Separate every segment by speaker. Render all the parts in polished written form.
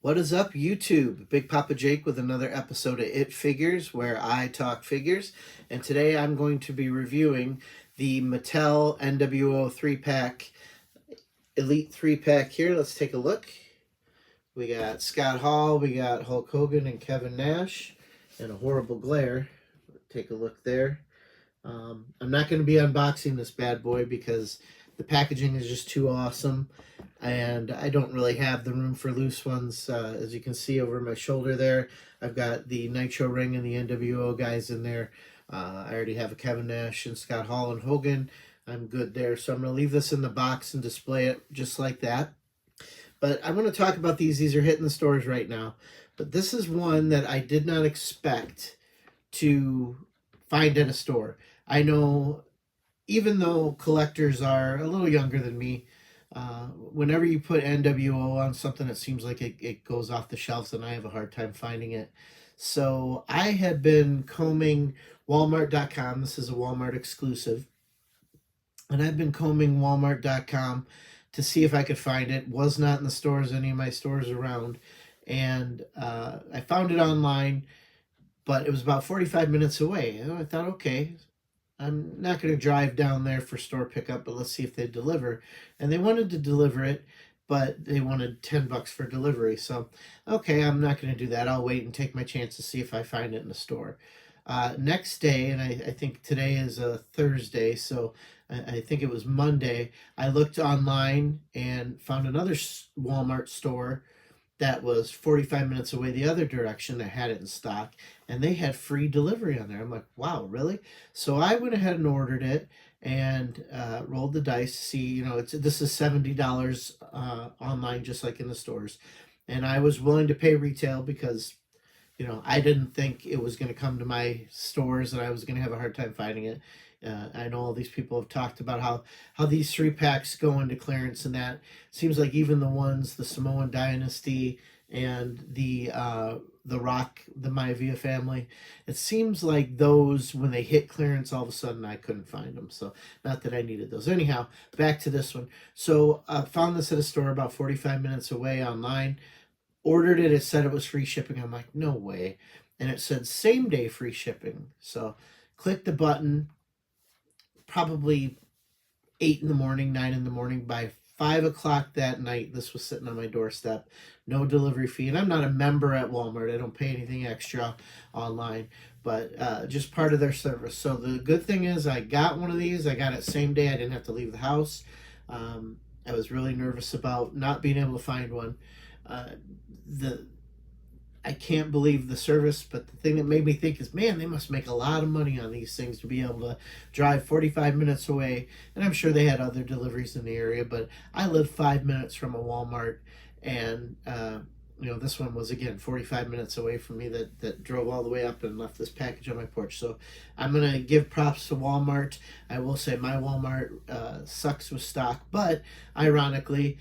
Speaker 1: What is up, YouTube? Big Papa Jake with another episode of It Figures, where I talk figures. And today I'm going to be reviewing the Mattel NWO 3-pack, Elite 3-pack here. Let's take a look. We got Scott Hall, we got Hulk Hogan and Kevin Nash, and a horrible glare. Take a look there. I'm not going to be unboxing this bad boy because the packaging is just too awesome, and I don't really have the room for loose ones. As you can see over my shoulder there, I've got the Nitro Ring and the NWO guys in there. I already have a Kevin Nash and Scott Hall and Hogan. I'm good there, so I'm going to leave this in the box and display it just like that. But I want to talk about these. These are hitting the stores right now. But this is one that I did not expect to find at a store. I know, even though collectors are a little younger than me, whenever you put NWO on something, it seems like it goes off the shelves, and I have a hard time finding it. So I had been combing Walmart.com. This is a Walmart exclusive. And I've been combing Walmart.com to see if I could find it. Was not in the stores, any of my stores around. And I found it online, but it was about 45 minutes away. And I thought, okay, I'm not going to drive down there for store pickup, but let's see if they deliver. And they wanted to deliver it, but they wanted $10 for delivery. So, okay, I'm not going to do that. I'll wait and take my chance to see if I find it in the store. Next day, and I think today is a Thursday, so I think it was Monday, I looked online and found another Walmart store that was 45 minutes away the other direction that had it in stock, and they had free delivery on there. I'm like, wow, really? So I went ahead and ordered it and rolled the dice to see, this is $70 online, just like in the stores. And I was willing to pay retail because, I didn't think it was going to come to my stores and I was going to have a hard time finding it. I know all these people have talked about how these 3-packs go into clearance, and that seems like even the ones, the Samoan Dynasty and the Rock, the Maivia family, it seems like those, when they hit clearance, all of a sudden I couldn't find them. So not that I needed those. Anyhow, back to this one. So I found this at a store about 45 minutes away online. Ordered it. It said it was free shipping. I'm like, no way. And it said same day free shipping. So click the button. Probably 8 in the morning, 9 in the morning. By 5 o'clock that night, this was sitting on my doorstep. No delivery fee. And I'm not a member at Walmart. I don't pay anything extra online, but just part of their service. So the good thing is I got one of these. I got it same day. I didn't have to leave the house. I was really nervous about not being able to find one. I can't believe the service, but the thing that made me think is, man, they must make a lot of money on these things to be able to drive 45 minutes away. And I'm sure they had other deliveries in the area, but I live 5 minutes from a Walmart, and this one was, again, 45 minutes away from me, that drove all the way up and left this package on my porch. So I'm going to give props to Walmart. I will say my Walmart sucks with stock, but ironically,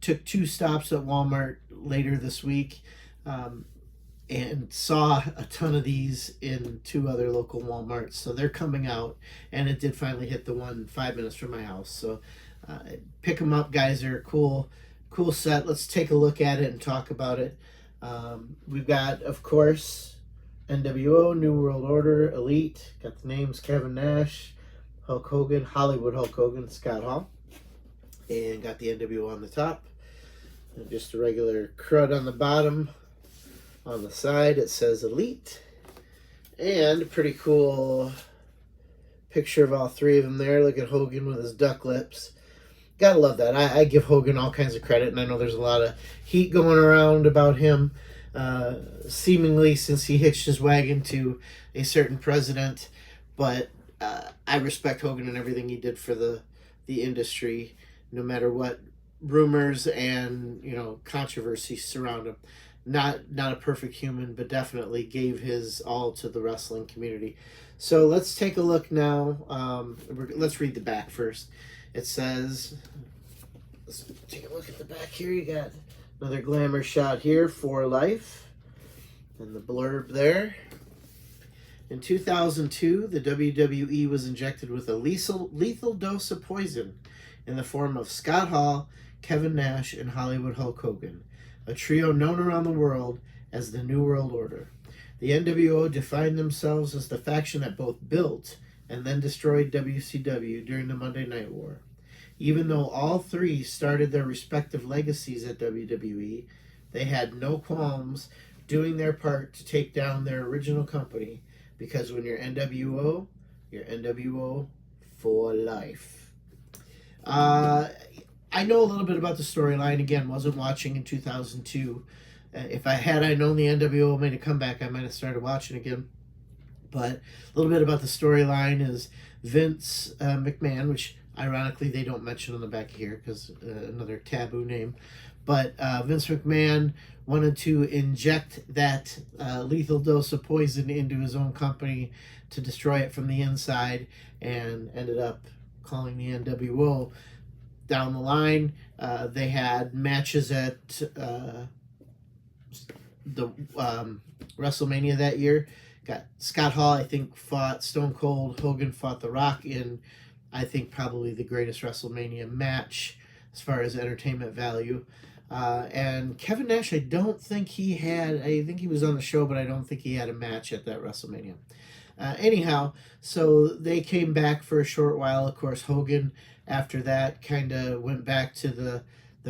Speaker 1: took 2 stops at Walmart later this week, and saw a ton of these in 2 other local Walmarts. So they're coming out, and it did finally hit the one 5 minutes from my house. So pick them up, guys. They're a cool set. Let's take a look at it and talk about it. We've got, of course, NWO, New World Order, Elite. Got the names Kevin Nash, Hulk Hogan, Hollywood Hulk Hogan, Scott Hall. And got the NWO on the top. And just a regular crud on the bottom. On the side, it says Elite. And a pretty cool picture of all 3 of them there. Look at Hogan with his duck lips. Gotta love that. I give Hogan all kinds of credit, and I know there's a lot of heat going around about him, seemingly since he hitched his wagon to a certain president. But I respect Hogan and everything he did for the industry, no matter what rumors and controversy surround him. Not a perfect human, but definitely gave his all to the wrestling community. So let's take a look now. Let's read the back first. It says, let's take a look at the back here. You got another glamour shot here, for life. And the blurb there. In 2002, the WWE was injected with a lethal dose of poison in the form of Scott Hall, Kevin Nash, and Hollywood Hulk Hogan, a trio known around the world as the New World Order. The NWO defined themselves as the faction that both built and then destroyed WCW during the Monday Night War. Even though all three started their respective legacies at WWE, they had no qualms doing their part to take down their original company, because when you're NWO, you're NWO for life. I know a little bit about the storyline. Again, wasn't watching in 2002. If I known the NWO made a comeback, I might have started watching again. But a little bit about the storyline is Vince McMahon, which ironically they don't mention on the back here because another taboo name. But Vince McMahon wanted to inject that lethal dose of poison into his own company to destroy it from the inside, and ended up calling the NWO. Down the line, they had matches at the WrestleMania that year. Got Scott Hall, I think, fought Stone Cold. Hogan fought The Rock in, I think, probably the greatest WrestleMania match as far as entertainment value. And Kevin Nash, I don't think he had, I think he was on the show, but I don't think he had a match at that WrestleMania. Anyhow, so they came back for a short while. Of course, Hogan, after that, kind of went back to the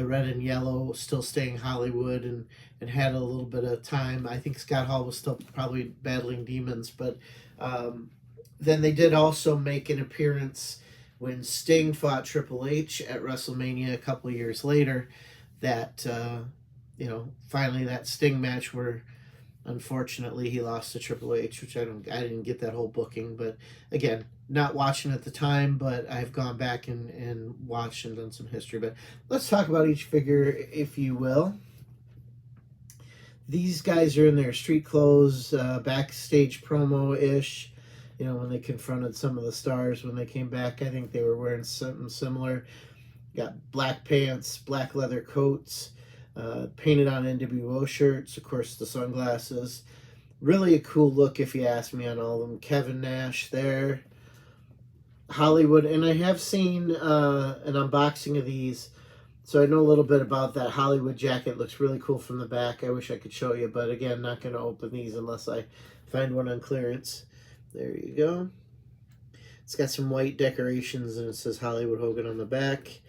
Speaker 1: red and yellow, still staying Hollywood, and had a little bit of time. I think Scott Hall was still probably battling demons, but then they did also make an appearance when Sting fought Triple H at WrestleMania a couple of years later. That finally that Sting match where unfortunately he lost to Triple H, which I didn't get that whole booking, but again, not watching at the time, but I've gone back and watched and done some history. But let's talk about each figure, if you will. These guys are in their street clothes, backstage promo-ish. When they confronted some of the stars when they came back, I think they were wearing something similar. Got black pants, black leather coats, painted on NWO shirts, of course the sunglasses. Really a cool look if you ask me on all of them. Kevin Nash there. Hollywood, and I have seen an unboxing of these, so I know a little bit about that. Hollywood jacket looks really cool from the back. I wish I could show you, but again, not going to open these unless I find one on clearance. There you go. It's got some white decorations, and it says Hollywood Hogan on the back.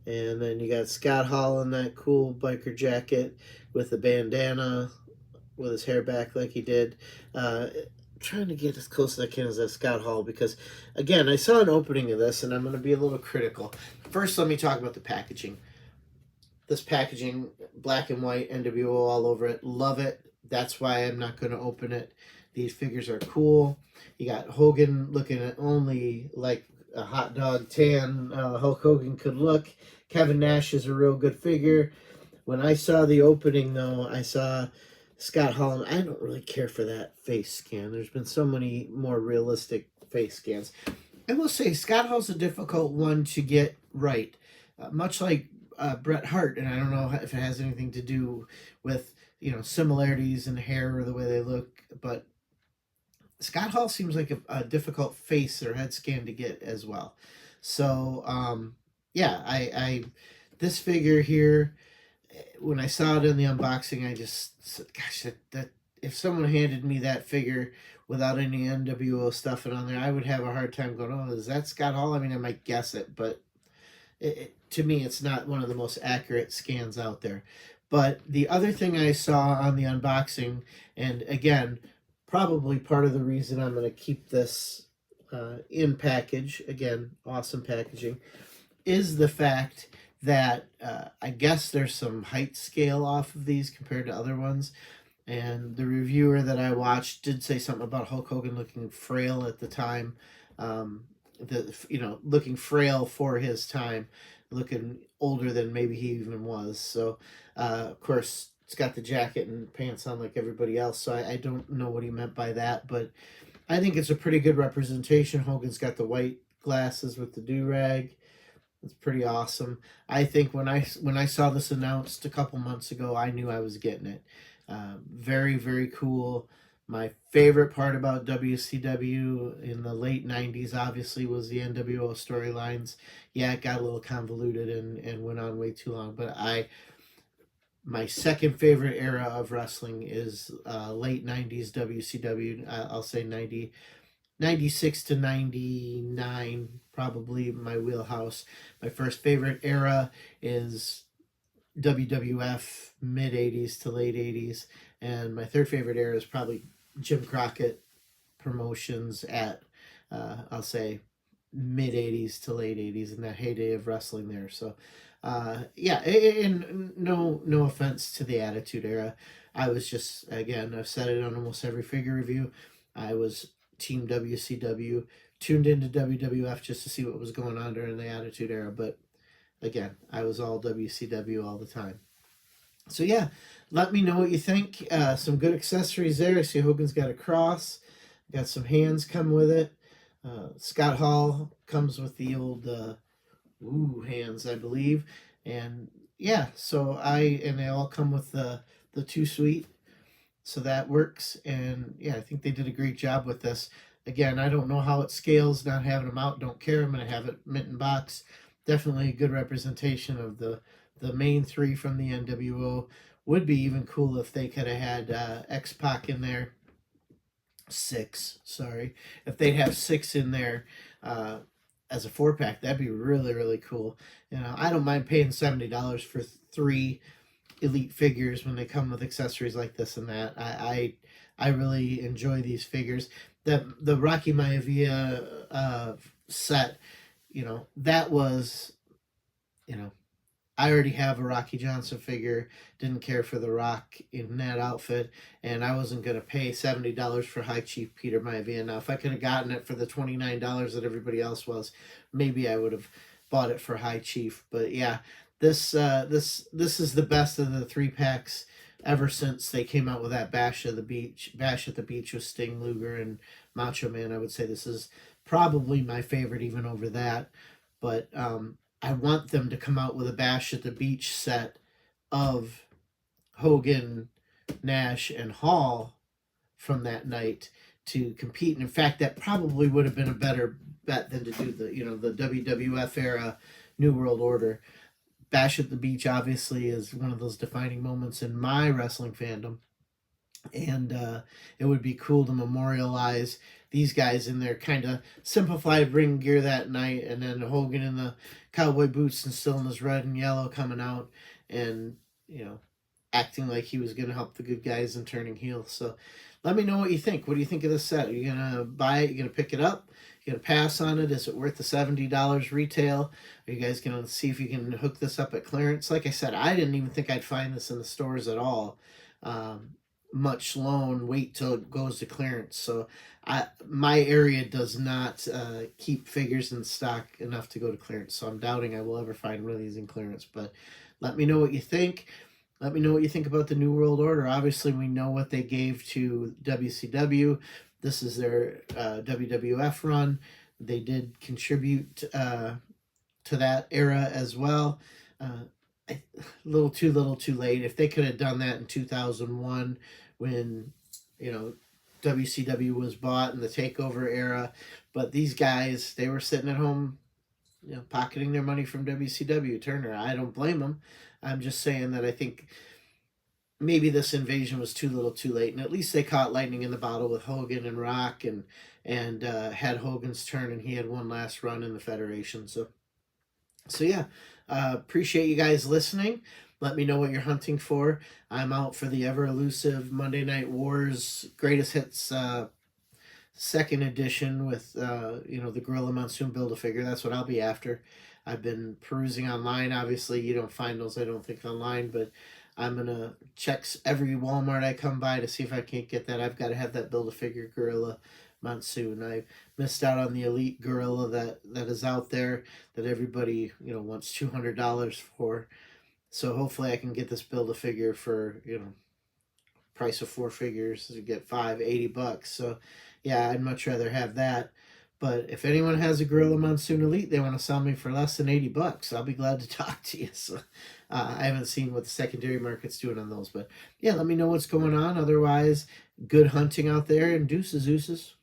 Speaker 1: And then you got Scott Hall in that cool biker jacket with the bandana, with his hair back like he did. Trying to get as close as I can as that Scott Hall, because again, I saw an opening of this and I'm going to be a little critical. First, let me talk about the packaging. This packaging, black and white, NWO all over it. Love it. That's why I'm not going to open it. These figures are cool. You got Hogan looking at only like a hot dog tan Hulk Hogan could look. Kevin Nash is a real good figure. When I saw the opening, though, I saw Scott Hall, and I don't really care for that face scan. There's been so many more realistic face scans. I will say Scott Hall's a difficult one to get right, much like Bret Hart, and I don't know if it has anything to do with similarities in hair or the way they look, but Scott Hall seems like a difficult face or head scan to get as well. So yeah, I this figure here, when I saw it in the unboxing, I just said, gosh, that if someone handed me that figure without any NWO stuff on there, I would have a hard time going, oh, is that Scott Hall? I mean, I might guess it, but to me, it's not one of the most accurate scans out there. But the other thing I saw on the unboxing, and again, probably part of the reason I'm going to keep this in package, again, awesome packaging, is the fact that I guess there's some height scale off of these compared to other ones. And the reviewer that I watched did say something about Hulk Hogan looking frail at the time. Looking frail for his time, looking older than maybe he even was. So, of course, it's got the jacket and pants on like everybody else. So I don't know what he meant by that, but I think it's a pretty good representation. Hogan's got the white glasses with the do-rag. It's pretty awesome. I think when I saw this announced a couple months ago, I knew I was getting it. Very, very cool. My favorite part about WCW in the late 90s obviously was the NWO storylines. Yeah, it got a little convoluted and went on way too long, but my second favorite era of wrestling is late 90s WCW. I'll say 96 to 99, probably my wheelhouse. My first favorite era is WWF, mid 80s to late 80s. And my third favorite era is probably Jim Crockett Promotions at, I'll say, mid 80s to late 80s, in that heyday of wrestling there. So, yeah, and no offense to the Attitude Era. I was just, again, I've said it on almost every figure review. I was Team WCW, tuned into WWF just to see what was going on during the Attitude Era. But again, I was all WCW all the time. So yeah, let me know what you think. Some good accessories there. I see Hogan's got a cross, got some hands come with it. Scott Hall comes with the old hands, I believe, and yeah. So and they all come with the two suite, so that works. And yeah, I think they did a great job with this. Again, I don't know how it scales. Not having them out, don't care. I'm gonna have it mint in box. Definitely a good representation of the main three from the NWO. Would be even cool if they could have had X-Pac in there. Six, sorry. If they'd have six in there as a 4-pack, that'd be really, really cool. You know, I don't mind paying $70 for three elite figures when they come with accessories like this and that. I really enjoy these figures. The Rocky Maivia set, that was, you know, I already have a Rocky Johnson figure. Didn't care for The Rock in that outfit, and I wasn't gonna pay $70 for High Chief Peter Maivia. Now, if I could have gotten it for the $29 that everybody else was, maybe I would have bought it for High Chief. But yeah, this is the best of the 3-packs ever since they came out with that Bash at the Beach with Sting, Luger, and Macho Man. I would say this is probably my favorite, even over that. But I want them to come out with a Bash at the Beach set of Hogan, Nash, and Hall from that night to compete. And in fact, that probably would have been a better bet than to do the WWF era New World Order. Bash at the Beach obviously is one of those defining moments in my wrestling fandom, and it would be cool to memorialize these guys in their kind of simplified ring gear that night, and then Hogan in the cowboy boots and still in his red and yellow coming out, and acting like he was going to help the good guys and turning heel. So let me know what you think. What do you think of this set? Are you going to buy it? You going to pick it up? You going to pass on it? Is it worth the $70 retail? Are you guys going to see if you can hook this up at clearance? Like I said, I didn't even think I'd find this in the stores at all. Much alone wait till it goes to clearance. So my area does not keep figures in stock enough to go to clearance. So I'm doubting I will ever find one of these in clearance. But let me know what you think. Let me know what you think about the New World Order. Obviously, we know what they gave to WCW. This is their WWF run. They did contribute to that era as well. A little too late. If they could have done that in 2001 when, WCW was bought in the takeover era. But these guys, they were sitting at home, pocketing their money from WCW. Turner, I don't blame them. I'm just saying that I think maybe this invasion was too little too late. And at least they caught lightning in the bottle with Hogan and Rock and had Hogan's turn, and he had one last run in the Federation. So yeah, appreciate you guys listening. Let me know what you're hunting for. I'm out for the ever elusive Monday Night Wars Greatest Hits second edition with the Gorilla Monsoon Build-A-Figure. That's what I'll be after. I've been perusing online. Obviously, you don't find those, I don't think, online, but I'm gonna check every Walmart I come by to see if I can't get that. I've got to have that Build-A-Figure Gorilla Monsoon. I missed out on the elite gorilla that is out there that everybody wants $200 for. So hopefully I can get this Build-A-Figure for price of 4 figures to get $80. So yeah, I'd much rather have that. But if anyone has a Gorilla Monsoon Elite they want to sell me for less than $80, I'll be glad to talk to you. So I haven't seen what the secondary market's doing on those, but yeah, let me know what's going on. Otherwise, good hunting out there, and deuces, ooses.